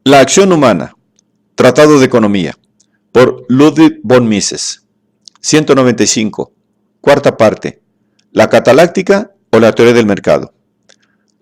La acción humana. Tratado de Economía. Por Ludwig von Mises. 195. Cuarta parte. La cataláctica o la teoría del mercado.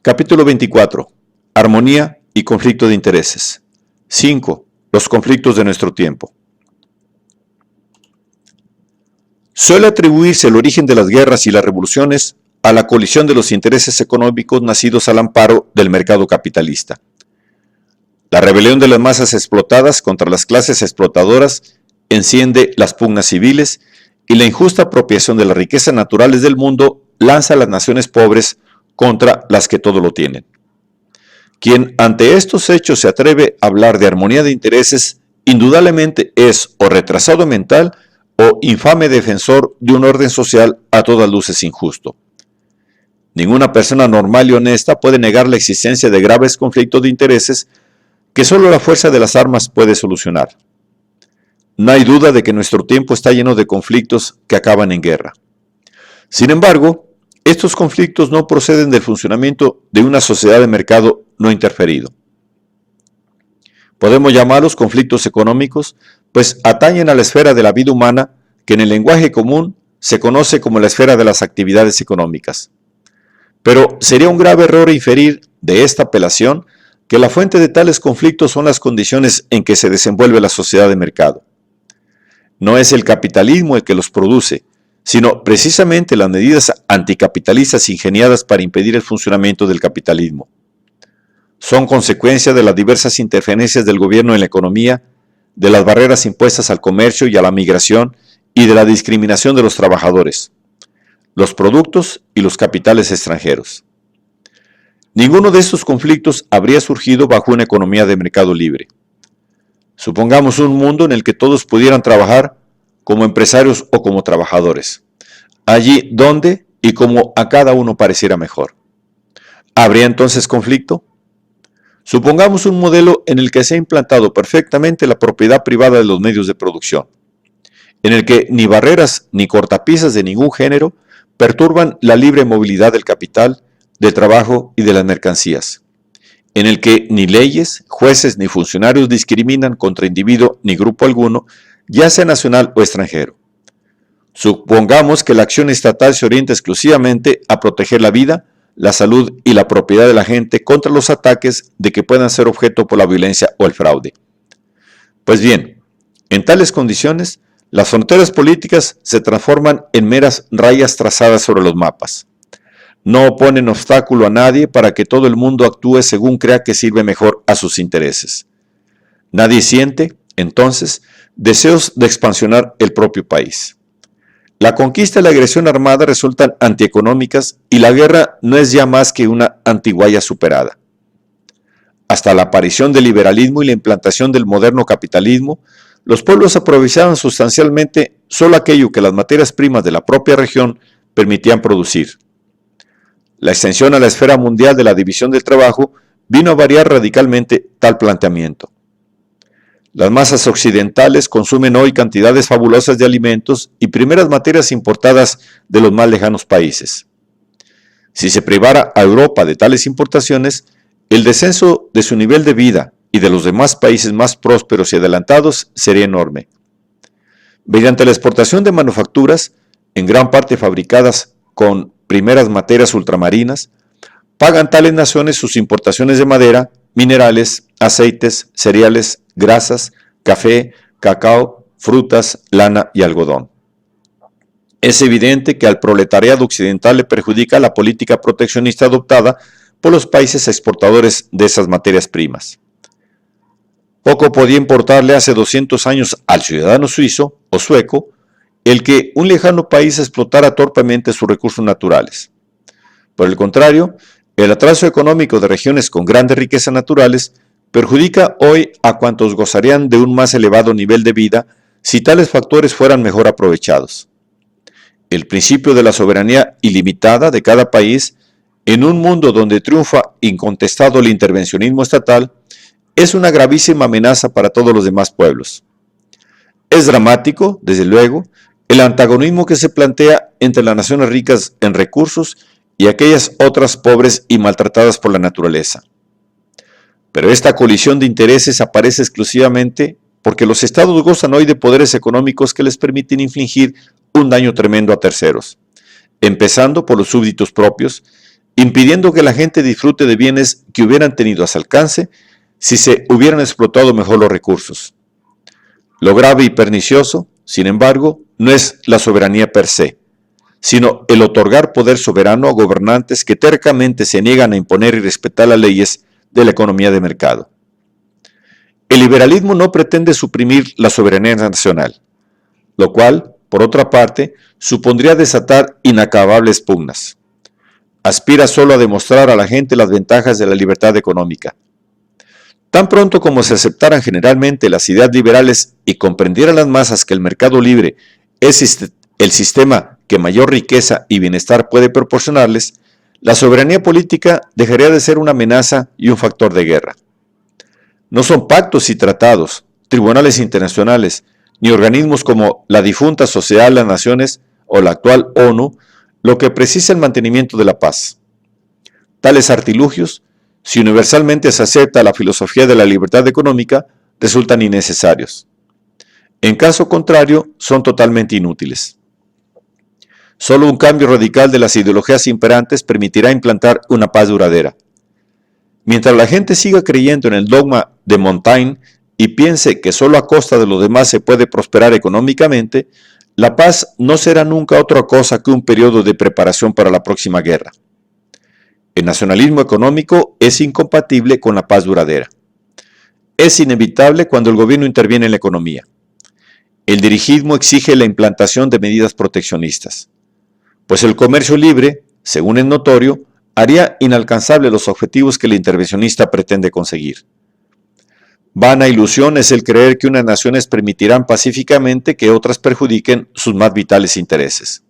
Capítulo 24. Armonía y conflicto de intereses. 5. Los conflictos de nuestro tiempo. Suele atribuirse el origen de las guerras y las revoluciones a la colisión de los intereses económicos nacidos al amparo del mercado capitalista. La rebelión de las masas explotadas contra las clases explotadoras enciende las pugnas civiles y la injusta apropiación de las riquezas naturales del mundo lanza a las naciones pobres contra las que todo lo tienen. Quien ante estos hechos se atreve a hablar de armonía de intereses, indudablemente es o retrasado mental o infame defensor de un orden social a todas luces injusto. Ninguna persona normal y honesta puede negar la existencia de graves conflictos de intereses que solo la fuerza de las armas puede solucionar. No hay duda de que nuestro tiempo está lleno de conflictos que acaban en guerra. Sin embargo, estos conflictos no proceden del funcionamiento de una sociedad de mercado no interferido. Podemos llamarlos conflictos económicos, pues atañen a la esfera de la vida humana que en el lenguaje común se conoce como la esfera de las actividades económicas. Pero sería un grave error inferir de esta apelación que la fuente de tales conflictos son las condiciones en que se desenvuelve la sociedad de mercado. No es el capitalismo el que los produce, sino precisamente las medidas anticapitalistas ingeniadas para impedir el funcionamiento del capitalismo. Son consecuencia de las diversas interferencias del gobierno en la economía, de las barreras impuestas al comercio y a la migración y de la discriminación de los trabajadores, los productos y los capitales extranjeros. Ninguno de estos conflictos habría surgido bajo una economía de mercado libre. Supongamos un mundo en el que todos pudieran trabajar como empresarios o como trabajadores, allí donde y como a cada uno pareciera mejor. ¿Habría entonces conflicto? Supongamos un modelo en el que se ha implantado perfectamente la propiedad privada de los medios de producción, en el que ni barreras ni cortapisas de ningún género perturban la libre movilidad del capital, del trabajo y de las mercancías, en el que ni leyes, jueces ni funcionarios discriminan contra individuo ni grupo alguno, ya sea nacional o extranjero. Supongamos que la acción estatal se orienta exclusivamente a proteger la vida, la salud y la propiedad de la gente contra los ataques de que puedan ser objeto por la violencia o el fraude. Pues bien, en tales condiciones, las fronteras políticas se transforman en meras rayas trazadas sobre los mapas. No oponen obstáculo a nadie para que todo el mundo actúe según crea que sirve mejor a sus intereses. Nadie siente, entonces, deseos de expansionar el propio país. La conquista y la agresión armada resultan antieconómicas y la guerra no es ya más que una antiguaya superada. Hasta la aparición del liberalismo y la implantación del moderno capitalismo, los pueblos aprovechaban sustancialmente solo aquello que las materias primas de la propia región permitían producir. La extensión a la esfera mundial de la división del trabajo vino a variar radicalmente tal planteamiento. Las masas occidentales consumen hoy cantidades fabulosas de alimentos y primeras materias importadas de los más lejanos países. Si se privara a Europa de tales importaciones, el descenso de su nivel de vida y de los demás países más prósperos y adelantados sería enorme. Mediante la exportación de manufacturas, en gran parte fabricadas con primeras materias ultramarinas, pagan tales naciones sus importaciones de madera, minerales, aceites, cereales, grasas, café, cacao, frutas, lana y algodón. Es evidente que al proletariado occidental le perjudica la política proteccionista adoptada por los países exportadores de esas materias primas. Poco podía importarle hace 200 años al ciudadano suizo o sueco el que un lejano país explotara torpemente sus recursos naturales. Por el contrario, el atraso económico de regiones con grandes riquezas naturales perjudica hoy a cuantos gozarían de un más elevado nivel de vida si tales factores fueran mejor aprovechados. El principio de la soberanía ilimitada de cada país, en un mundo donde triunfa incontestado el intervencionismo estatal, es una gravísima amenaza para todos los demás pueblos. Es dramático, desde luego, el antagonismo que se plantea entre las naciones ricas en recursos y aquellas otras pobres y maltratadas por la naturaleza. Pero esta colisión de intereses aparece exclusivamente porque los estados gozan hoy de poderes económicos que les permiten infligir un daño tremendo a terceros, empezando por los súbditos propios, impidiendo que la gente disfrute de bienes que hubieran tenido a su alcance si se hubieran explotado mejor los recursos. Lo grave y pernicioso, sin embargo, no es la soberanía per se, sino el otorgar poder soberano a gobernantes que tercamente se niegan a imponer y respetar las leyes de la economía de mercado. El liberalismo no pretende suprimir la soberanía nacional, lo cual, por otra parte, supondría desatar inacabables pugnas. Aspira solo a demostrar a la gente las ventajas de la libertad económica. Tan pronto como se aceptaran generalmente las ideas liberales y comprendieran las masas que el mercado libre es el sistema que mayor riqueza y bienestar puede proporcionarles, la soberanía política dejaría de ser una amenaza y un factor de guerra. No son pactos y tratados, tribunales internacionales, ni organismos como la difunta Sociedad de las Naciones o la actual ONU lo que precisa el mantenimiento de la paz. Tales artilugios, si universalmente se acepta la filosofía de la libertad económica, resultan innecesarios. En caso contrario, son totalmente inútiles. Solo un cambio radical de las ideologías imperantes permitirá implantar una paz duradera. Mientras la gente siga creyendo en el dogma de Montaigne y piense que solo a costa de los demás se puede prosperar económicamente, la paz no será nunca otra cosa que un periodo de preparación para la próxima guerra. El nacionalismo económico es incompatible con la paz duradera. Es inevitable cuando el gobierno interviene en la economía. El dirigismo exige la implantación de medidas proteccionistas, pues el comercio libre, según es notorio, haría inalcanzables los objetivos que el intervencionista pretende conseguir. Vana ilusión es el creer que unas naciones permitirán pacíficamente que otras perjudiquen sus más vitales intereses.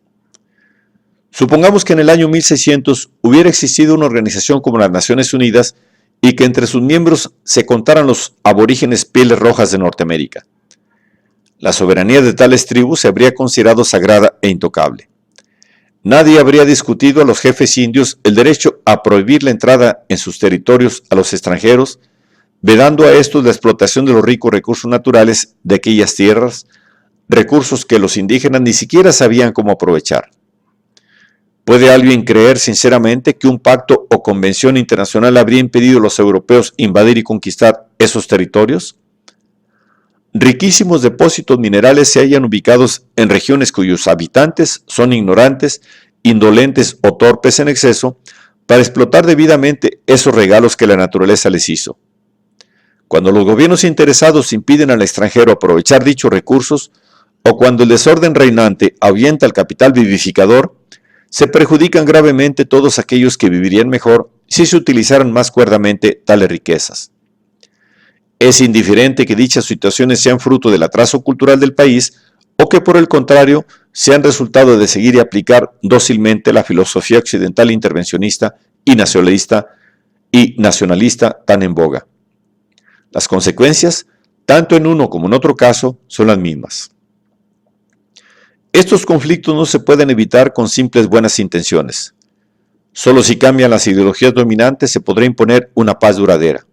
Supongamos que en el año 1600 hubiera existido una organización como las Naciones Unidas y que entre sus miembros se contaran los aborígenes pieles rojas de Norteamérica. La soberanía de tales tribus se habría considerado sagrada e intocable. Nadie habría discutido a los jefes indios el derecho a prohibir la entrada en sus territorios a los extranjeros, vedando a estos la explotación de los ricos recursos naturales de aquellas tierras, recursos que los indígenas ni siquiera sabían cómo aprovechar. ¿Puede alguien creer sinceramente que un pacto o convención internacional habría impedido a los europeos invadir y conquistar esos territorios? Riquísimos depósitos minerales se hallan ubicados en regiones cuyos habitantes son ignorantes, indolentes o torpes en exceso para explotar debidamente esos regalos que la naturaleza les hizo. Cuando los gobiernos interesados impiden al extranjero aprovechar dichos recursos, o cuando el desorden reinante ahuyenta al capital vivificador, se perjudican gravemente todos aquellos que vivirían mejor si se utilizaran más cuerdamente tales riquezas. Es indiferente que dichas situaciones sean fruto del atraso cultural del país o que por el contrario sean resultado de seguir y aplicar dócilmente la filosofía occidental intervencionista y nacionalista tan en boga. Las consecuencias, tanto en uno como en otro caso, son las mismas. Estos conflictos no se pueden evitar con simples buenas intenciones. Solo si cambian las ideologías dominantes se podrá imponer una paz duradera.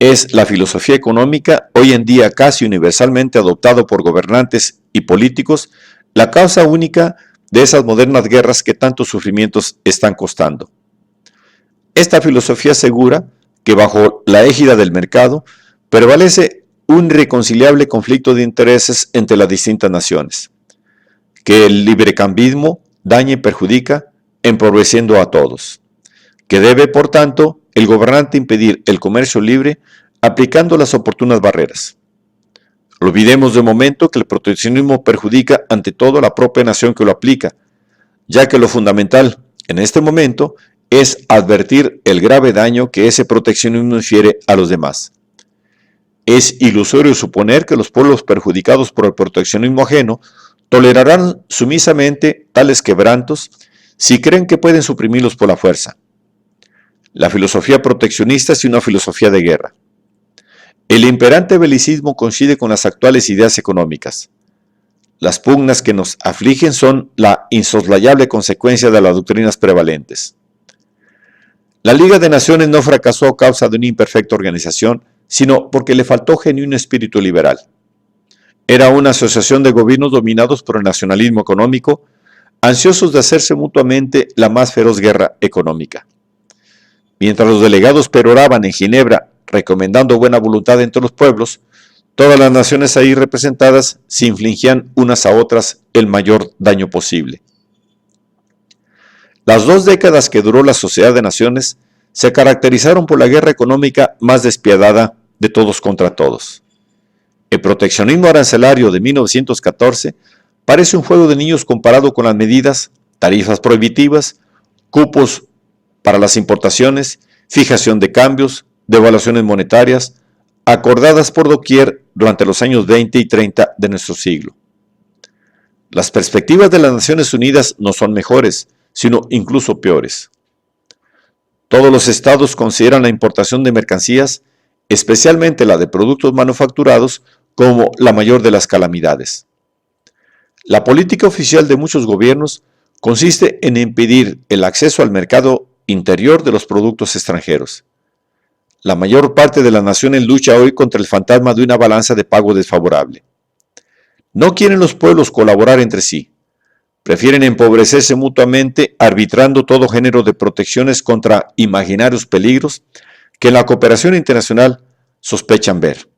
Es la filosofía económica, hoy en día casi universalmente adoptada por gobernantes y políticos, la causa única de esas modernas guerras que tantos sufrimientos están costando. Esta filosofía asegura que bajo la égida del mercado prevalece un irreconciliable conflicto de intereses entre las distintas naciones, que el librecambismo daña y perjudica, empobreciendo a todos, que debe, por tanto, el gobernante impedir el comercio libre aplicando las oportunas barreras. Olvidemos de momento que el proteccionismo perjudica ante todo a la propia nación que lo aplica, ya que lo fundamental en este momento es advertir el grave daño que ese proteccionismo infiere a los demás. Es ilusorio suponer que los pueblos perjudicados por el proteccionismo ajeno tolerarán sumisamente tales quebrantos si creen que pueden suprimirlos por la fuerza. La filosofía proteccionista es una filosofía de guerra. El imperante belicismo coincide con las actuales ideas económicas. Las pugnas que nos afligen son la insoslayable consecuencia de las doctrinas prevalentes. La Liga de Naciones no fracasó a causa de una imperfecta organización, sino porque le faltó genuino espíritu liberal. Era una asociación de gobiernos dominados por el nacionalismo económico, ansiosos de hacerse mutuamente la más feroz guerra económica. Mientras los delegados peroraban en Ginebra recomendando buena voluntad entre los pueblos, todas las naciones ahí representadas se infligían unas a otras el mayor daño posible. Las 2 décadas que duró la Sociedad de Naciones se caracterizaron por la guerra económica más despiadada de todos contra todos. El proteccionismo arancelario de 1914 parece un juego de niños comparado con las medidas, tarifas prohibitivas, cupos para las importaciones, fijación de cambios, devaluaciones monetarias, acordadas por doquier durante los años 20 y 30 de nuestro siglo. Las perspectivas de las Naciones Unidas no son mejores, sino incluso peores. Todos los estados consideran la importación de mercancías, especialmente la de productos manufacturados, como la mayor de las calamidades. La política oficial de muchos gobiernos consiste en impedir el acceso al mercado interior de los productos extranjeros. La mayor parte de las naciones lucha hoy contra el fantasma de una balanza de pago desfavorable. No quieren los pueblos colaborar entre sí. Prefieren empobrecerse mutuamente arbitrando todo género de protecciones contra imaginarios peligros que en la cooperación internacional sospechan ver.